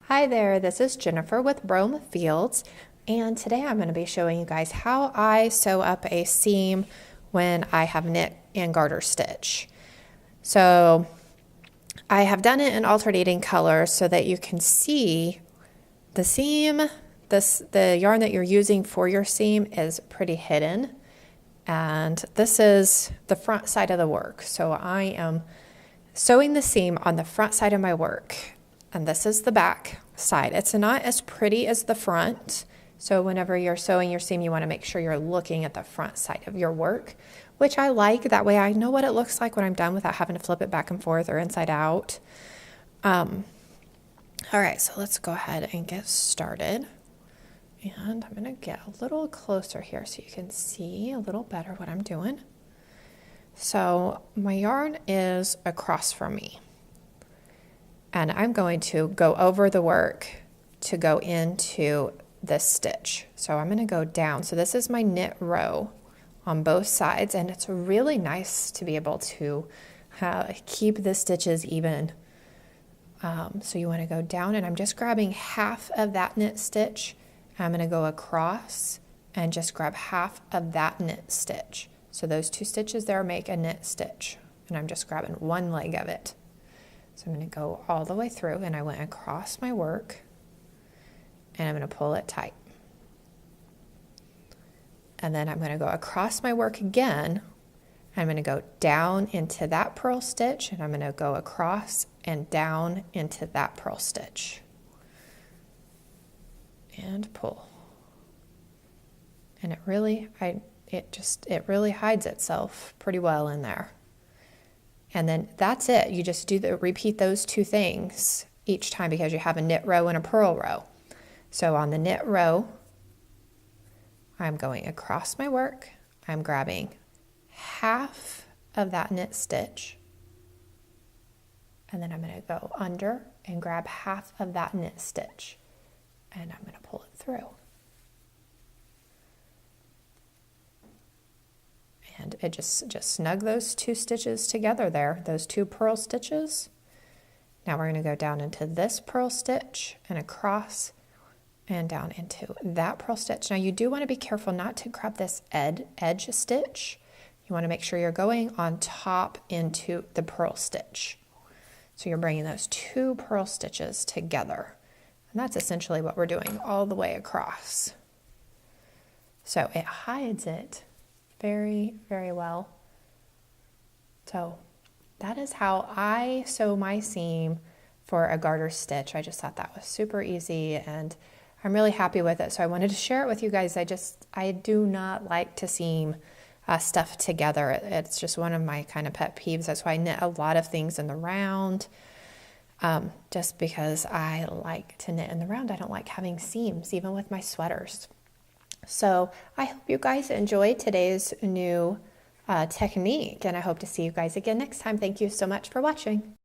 Hi there, this is Jennifer with Brome Fields, and today I'm going to be showing you guys how I sew up a seam when I have knit and garter stitch. So I have done it in alternating colors so that you can see the seam, the yarn that you're using for your seam is pretty hidden, and this is the front side of the work. So I am sewing the seam on the front side of my work. And this is the back side. It's not as pretty as the front. So whenever you're sewing your seam, you want to make sure you're looking at the front side of your work, which I like. That way I know what it looks like when I'm done without having to flip it back and forth or inside out. All right, so let's go ahead and get started. And I'm going to get a little closer here so you can see a little better what I'm doing. So my yarn is across from me. And I'm going to go over the work to go into this stitch. So I'm going to go down. So this is my knit row on both sides, and it's really nice to be able to keep the stitches even. So you want to go down, and I'm just grabbing half of that knit stitch. I'm going to go across and just grab half of that knit stitch. So those two stitches there make a knit stitch, and I'm just grabbing one leg of it. So I'm going to go all the way through, and I went across my work, and I'm going to pull it tight. And then I'm going to go across my work again. I'm going to go down into that purl stitch, and I'm going to go across and down into that purl stitch. And pull. And it really hides itself pretty well in there. And then that's it. You just repeat those two things each time because you have a knit row and a purl row. So on the knit row, I'm going across my work. I'm grabbing half of that knit stitch. And then I'm going to go under and grab half of that knit stitch. And I'm going to pull it through. And it just snug those two stitches together there, those two purl stitches. Now we're going to go down into this purl stitch and across and down into that purl stitch. Now you do want to be careful not to grab this edge stitch. You want to make sure you're going on top into the purl stitch. So you're bringing those two purl stitches together. And that's essentially what we're doing all the way across. So it hides it very, very well. So that is how I sew my seam for a garter stitch. I just thought that was super easy, and I'm really happy with it. So I wanted to share it with you guys. I do not like to seam stuff together. It's just one of my kind of pet peeves. That's why I knit a lot of things in the round. Just because I like to knit in the round. I don't like having seams, even with my sweaters. So I hope you guys enjoyed today's new technique, and I hope to see you guys again next time. Thank you so much for watching.